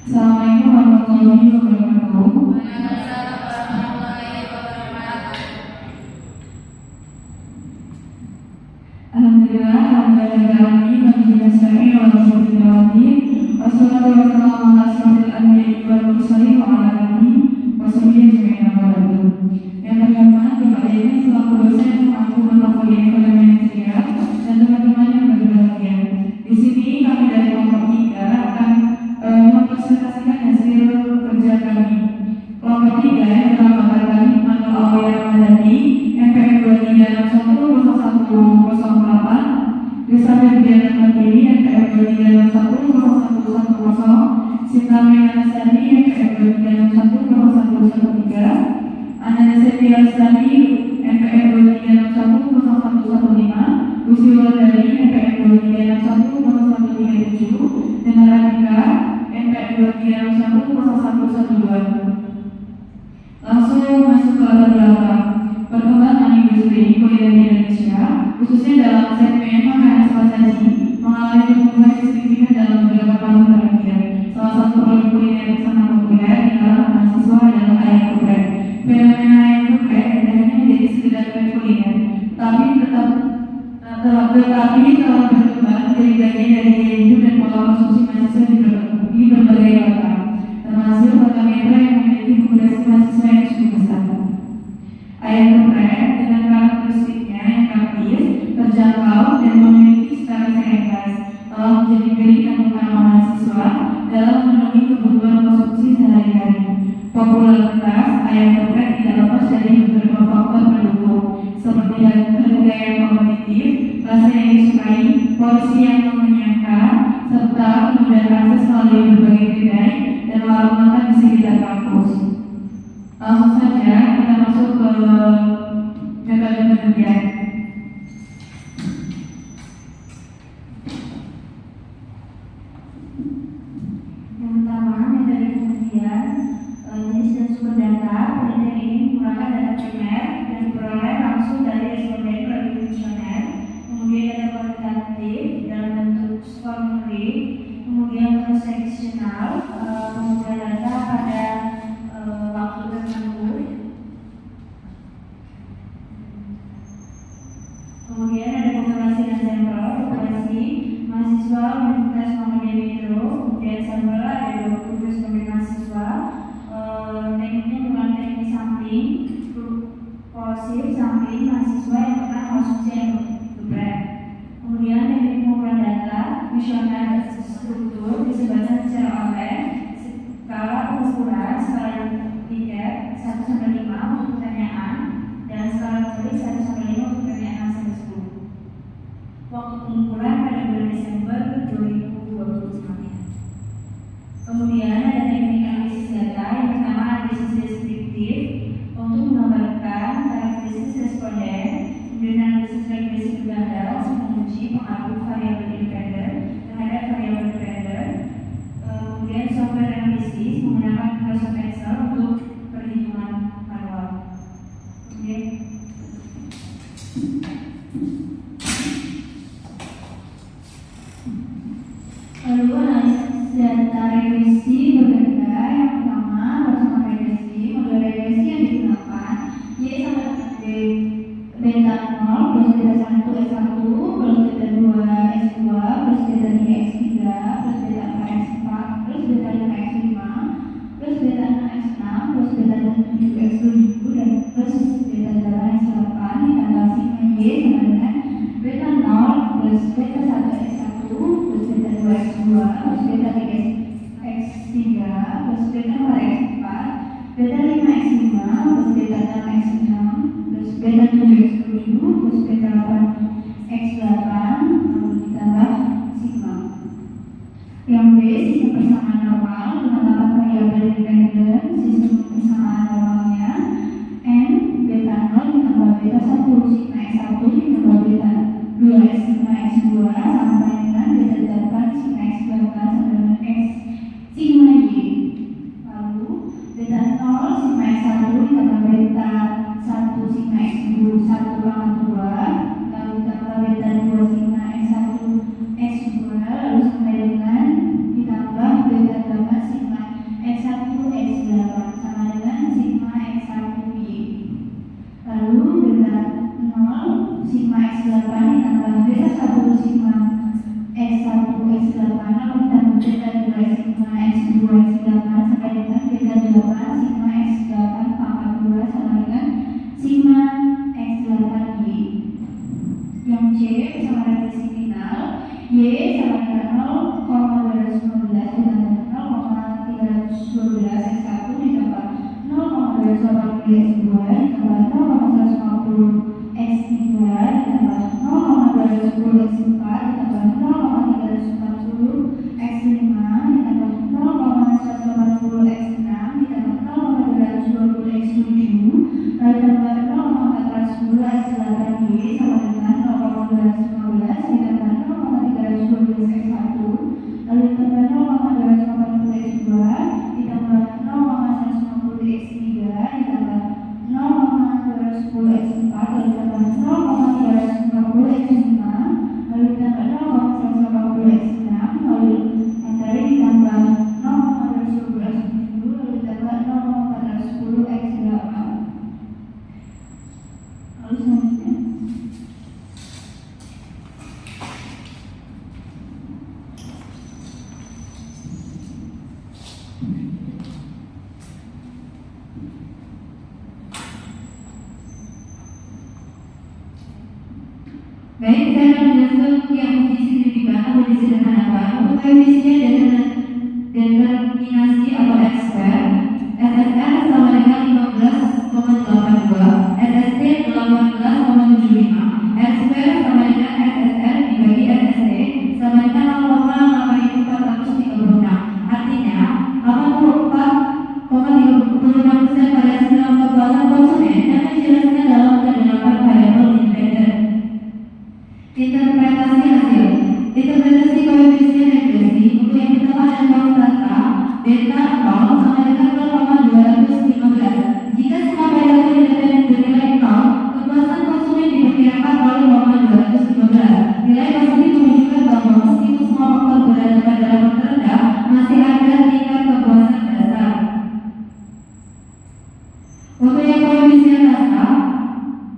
Assalamualaikum warahmatullahi wabarakatuh. Alhamdulillah, wassalatu wassalamu ala asyrofil anbiya'i wal mursalin wa ala alihi washabihi ajma'in amma ba'du. Yang terhormat Bapak Deni selaku dosen mengaku mata kuliah ekonomi Indonesia dan teman-teman yang berbahagia. Di sini kami dari kelompok 3 akan mempresentasikan hasil kerja kami. Kelompok 3 yang beranggotakan Hikmatul Aulia Ramadhani, MPM 23610108, Desa Febriana Mandiri, MPM 23610110, Sinta Maimuna Sari, MPM 23610113, Ananda Setia Lestari, MPM 23610115, Lucy Wulandari, MPM 23610137, dan Radika, MPM 23610112. Langsung masuk ke latar belakang perkembangan industri kuliner di Indonesia, khususnya dalam segmen makanan saji, mengalami pertumbuhan signifikan dalam beberapa tahun terakhir. Salah satu produk kuliner yang sangat populer di kalangan mahasiswa adalah ayam geprek. Fenomena ayam geprek tidak hanya menjadi sekedar tren kuliner, tapi telah berkembang menjadi bagian dari gaya hidup dan pola konsumsi mahasiswa di berbagai kota, termasuk kota metro yang memiliki populasi mahasiswa yang cukup besar. Ayam geprek dengan karakteristiknya yang praktis, terjangkau, dan memiliki cita rasa yang khas telah menjadi pilihan utama mahasiswa dalam memenuhi kebutuhan konsumsi sehari-hari. Popularitas ayam geprek tidak lepas dari beberapa faktor pendukung, seperti harga yang kompetitif, rasa yang disukai, porsi yang mengenyangkan, serta kemudahan akses melalui berbagai kedai dan warung makan di sekitar kampus. Langsung saja kita masuk ke metode penelitian. Yang pertama, metode penelitian jenis dan sumber data. Penelitian ini menggunakan data primer yang diperoleh langsung dari responden melalui kuesioner, kemudian data kuantitatif dalam bentuk formulir, kemudian cross-sectional, kemudian data pada waktu tertentu, kemudian ada populasi dan sampel. Populasi mahasiswa Universitas Muhammadiyah Metro, kemudian sampel ada 20 responden mahasiswa. Tekniknya menggunakan teknik sampling, pulsif sampling mahasiswa yang pernah konsumsi ayam geprek. Kemudian teknik pengumpulan data, kuesioner struktur disebarkan secara online. Skala pengukuran, skala tiket 1-5 untuk pertanyaan, dan skala tulis 1-5 untuk pertanyaan hasil 10. Waktu pengumpulan pada bulan Desember 2020. Kemudian ada teknik analisis data. Yang pertama, analisis deskriptif untuk menggambarkan karakteristik responden, kemudian analisis regresi berganda untuk menguji pengaruh variabel independen terhadap variabel dependen. Kemudian software analisis menggunakan Microsoft Excel untuk perhitungan manual. Kemudian lalu analisis data regresi berganda. Yang pertama, bersama regresi. Model regresi yang digunakan Y sama dengan B beta 0 plus beta 1 S1 plus beta 2 S2 plus beta 3 S3 plus beta 4 S4 plus beta 5 X5 plus beta 6 X6 plus beta 7 X7 dan plus beta 8 X8 ditambah sigma Y sama dengan beta 0 plus beta 1 X1 plus beta 2 X2 plus beta 3 X3 plus beta 4 X4 beta 5 X5 plus beta 6 X6 plus beta 7 X7 plus beta 8 X8 lalu ditambah sigma. Yang B, sistem persamaan normal dengan 8 variabel independen. Sistem persamaan normalnya N beta 0 ditambah beta 1 sigma X1 ditambah beta 2 sigma X2 sampai dengan beta 8 sigma X8 sampai dengan X sigma Y. Lalu beta 0 sigma X1 ditambah beta 1 sigma X2 1 pangkat 2, lalu ditambah beta 2 sigma X1 X2 lalu sampai dengan ditambah beta X2 ditambah 0,150 X3 ditambah 0,210 X4 ditambah 0,340 X5 ditambah 0,180 X6 ditambah 0,220 X7 lalu ditambah 0,410 X8Y sama dengan 0,215 ditambah 0,312 X1 lalu ditambah 0,240 X2 ditambah 0,150 X3 ditambah 0,210 X4 lalu ditambah 0,350 X5 lalu ditambah 0,180 X6 lalu yang tadi ditambah 0,210 X7 lalu ditambah 0,410 X8 lalu selanjutnya baik, saya akan menjelaskan yang uji signifikan atau disederhanakan untuk koefisien determinasi atau XR. SSR sama dengan 15,82, SST 18,75, R2 sama dengan SSR dibagi SST sama dengan 0,8436. Artinya 84,36% variasi dalam kepuasan konsumen yang dijelaskan dalam kedelapan variabel independen. Interpretasi hasil. Interpretasi koefisien regresi untuk yang pertama ada konstanta beta 0 sama dengan 0,215. Jika semua variabel independen bernilai 0, kepuasan konsumen diperkirakan 0,215. Nilai positif menunjukkan bahwa meskipun semua faktor berada pada level terendah, masih ada tingkat kepuasan dasar. Untuk yang koefisien rasa,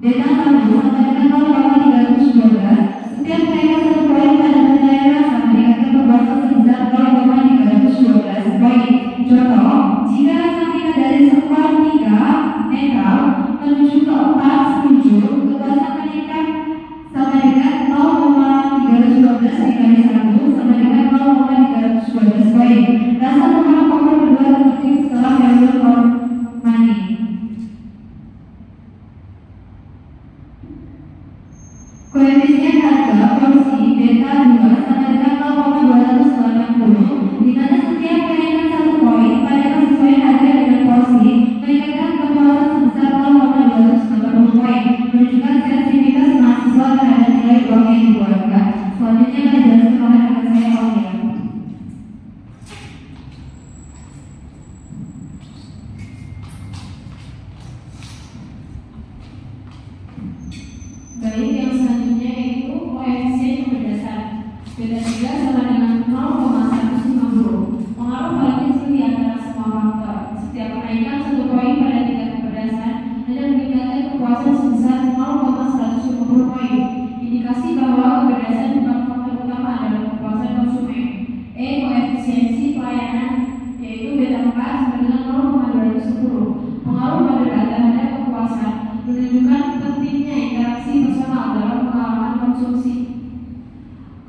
beta 1 sama dengan 0,312. Setiap kenaikan 1 poin pada penilaian rasa meningkatkan kepuasan sebesar 0,312 poin. Contoh, jika rasa kita dari 1/3 netral menuju ke 4/7, kepuasan meningkat sama dengan 0,312 dikali 1 sama dengan 0,312 poin. Rasa merupakan faktor kedua terpenting setelah value for money. Koefisien harga porsi beta 2 sama dengan 0,280, di mana setiap kenaikan 1 poin pada kesesuaian harga dengan porsi meningkatkan kepuasan sebesar 0,280 poin, menunjukkan sensitivitas mahasiswa terhadap nilai uang yang dikeluarkan. Selanjutnya akan dijelaskan oleh rekan saya Aulia. Baik, yang selanjutnya yaitu koefisien yang berdasar. Beta 3 sama dengan 0,150. Pengaruh paling kecil di antara semua faktor. Setiap kenaikan 1 poin pada tingkat keberdasan hanya meningkatkan kepuasan sebesar 0,150 poin. Indikasi bahwa keberdasan bukan faktor utama dalam kepuasan konsumen. Koefisiensi pelayanan yaitu beta 4 sama dengan 0,210. Pengaruh pada data terhadap kepuasan menunjukkan pentingnya interaksi personal dalam pengalaman konsumsi.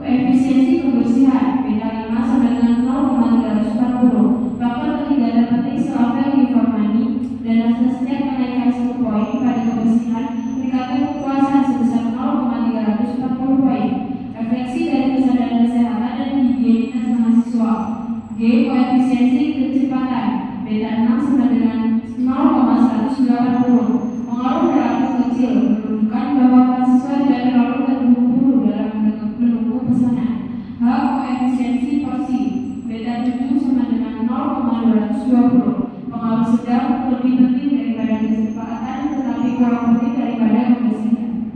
Koefisiensi kebersihan beta 5 sama dengan 0,340. Faktor ketiga terpenting setelah value for money dan setiap kenaikan 1 poin pada kebersihan meningkatkan kepuasan sebesar 0,340 poin. Refleksi dari kesadaran kesehatan dan higienitas mahasiswa. Koefisiensi kecepatan beta 6 sama dengan 0,180. Pengaruh relatif kecil menunjukkan bahwa mahasiswa tidak terlalu terburu-buru dalam menunggu pesanan. Koefisiensi porsi beta 7 sama dengan 0,220. Pengaruh sedang lebih penting daripada kecepatan tetapi kurang penting daripada kebersihan.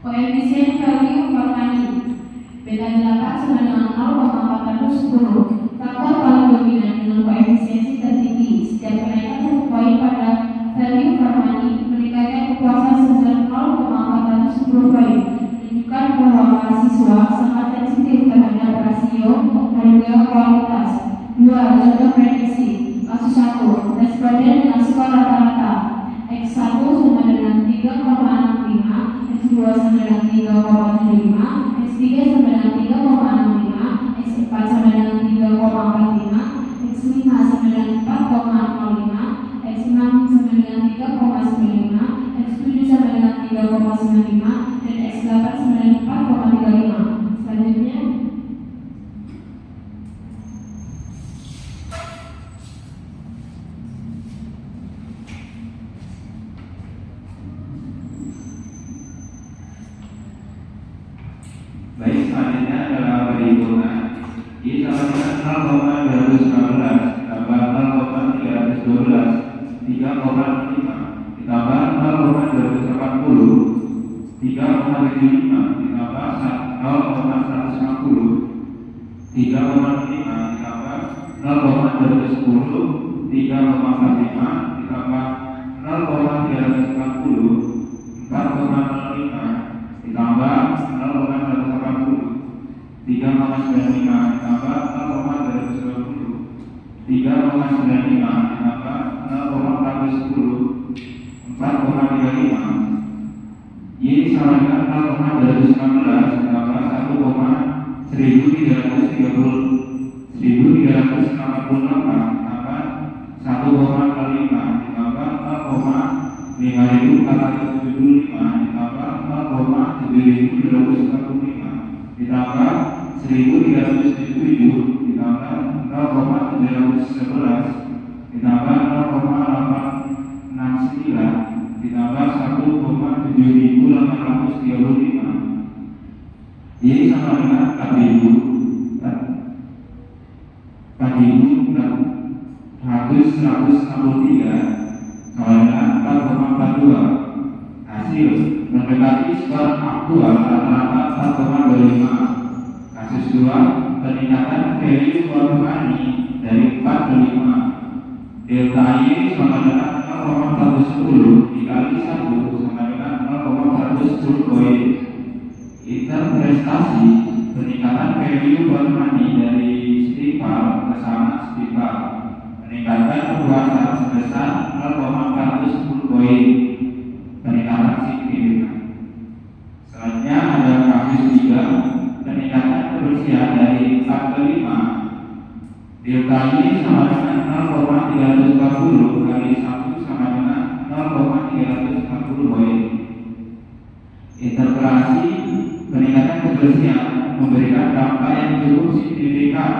Koefisien value for money beta 8 sama dengan 0,410. Faktor paling dominan dengan koefisiensi tertinggi. Setiap kenaikan 1 poin pada value for money meningkatkan kepuasan sebesar 0,410 poin. Menunjukkan bahwa mahasiswa sangat sensitif terhadap rasio harga kualitas. 2. Contoh prediksi. Kasus 1. Responden dengan skor rata-rata X1 sama dengan 3,65, X2 sama dengan 3,75, X3 sama dengan 3,65, X4 sama dengan 3,45, X5 sama dengan 4,65, perhitungan. Y sama dengan 0,215 ditambah 0,312 3,5 ditambah 0,280 3,75 ditambah 0,150 3,5 ditambah 0,210 3,45 ditambah 0,340 4,05 ditambah 0,180 3,95 ditambah 0,220 3,95 ditambah 0,410 4,35 Y sama dengan 0,216 ditambah 1,1368 ditambah 1,5 ditambah 0,5475 ditambah 0,7245 ditambah 1377 ditambah 0,711 ditambah 0,869 ditambah 1,7835 Y sama dengan 4.163 sama dengan 4,42. Hasil mendekati skor aktual rata-rata 4,25. Kasus 2, peningkatan value for money dari 4 ke 5. Delta Y sama dengan 0,110 dikali 1 sama dengan 0,110 poin. Interpretasi peningkatan value for money dari stifal ke sana stifal meningkatkan kepuasan sebesar 0,410 poin, peningkatan signifikan. Selanjutnya ada kasus 3, peningkatan kebersihan dari 4 ke 5. Delta Y sama dengan 0,340 kali 1 sama dengan 0,340 poin. Interpretasi peningkatan kebersihan memberikan dampak yang cukup signifikan.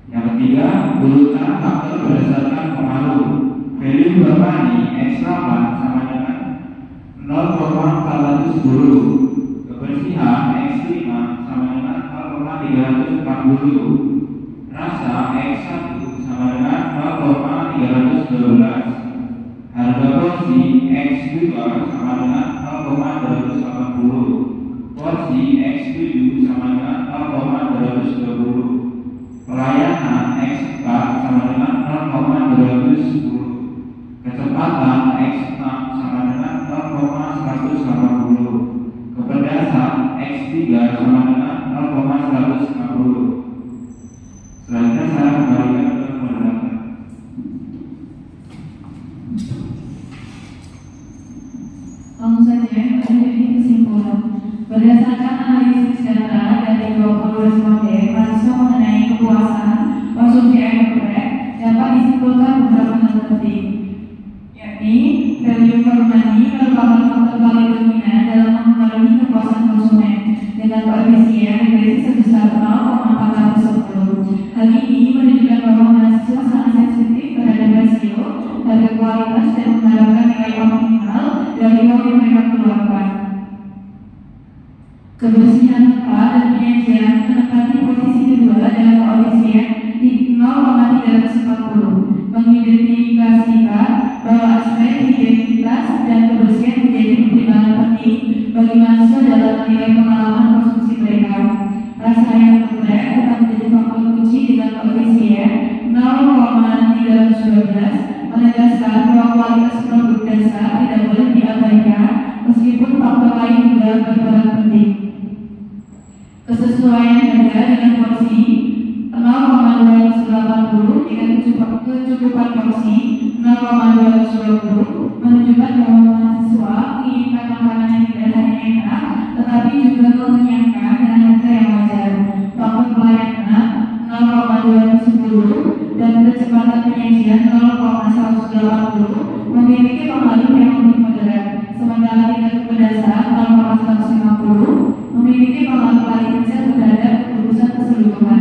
Yang ketiga, urutan faktor berdasarkan pengaruh. Value for money X8 sama dengan 0,410. Kebersihan X5 sama dengan 0,340. Rasa X1 sama dengan 0,312. Harga porsi X2 sama dengan 0,280. Porsi X7 sama dengan 0,220. Pelayanan X4 sama dengan 0,210. Kecepatan X6 sama dengan 0,180. Kepedasan X3 sama dengan 0,150. Selanjutnya saya kembalikan ke moderator. Langsung saja menjadi kesimpulan. Berdasarkan analisis data dari 20 responden, mahasiswa mengenai kepuasan konsumsi air bersih dapat disimpulkan beberapa hal penting, yakni value for money merupakan faktor paling dominan dalam mempengaruhi kepuasan konsumen dengan koefisien regresi sebesar 0,410. Hal ini menunjukkan bahwa mahasiswa sangat sensitif terhadap rasio, harga kualitas dan mengharapkan nilai optimal dari uang yang mereka keluarkan. Kebersihan tempat dan penyajian menempati posisi kedua dalam koefisien di 0,340, mengidentifikasikan bahwa aspek higienitas dan kebersihan menjadi pertimbangan penting bagi mahasiswa dalam menilai pengalaman konsumsi mereka. Rasa yang lembek tetap menjadi faktor kunci dengan koefisien 0,312, menegaskan bahwa kualitas produk dasar tidak boleh diabaikan meskipun faktor lain juga berperan penting. Kesesuaian harga dengan porsi 0,280 dengan kecukupan porsi 0,220 menunjukkan bahwa mahasiswa menginginkan makanan yang tidak hanya enak tetapi juga mengenyangkan dengan harga yang wajar. Faktor pelayanan 0,210 dan kecepatan penyajian 0,180 memiliki pengaruh yang lebih moderat, sementara tingkat kepedasan 0,150 memiliki pengaruh paling kecil terhadap keputusan keseluruhan.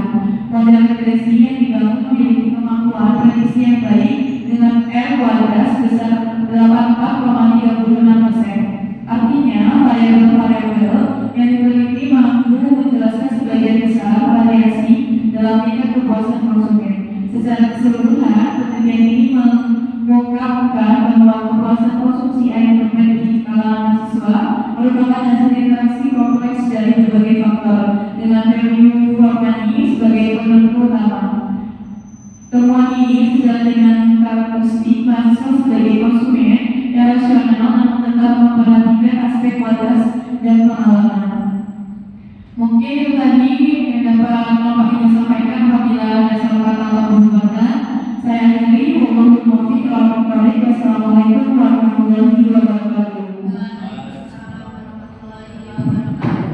Model regresi yang dibangun memiliki kemampuan prediksi yang baik dengan R kuadrat sebesar 84,36%. Artinya, variabel-variabel yang diteliti mampu menjelaskan sebagian besar dalam tingkat kepuasan konsumen. Secara keseluruhan, penelitian ini mengungkapkan bahwa kepuasan konsumsi air putih di kalangan mahasiswa merupakan hasil interaksi kompleks dari berbagai faktor, dengan value for money sebagai penentu utama. Temuan ini sejalan dengan karakteristik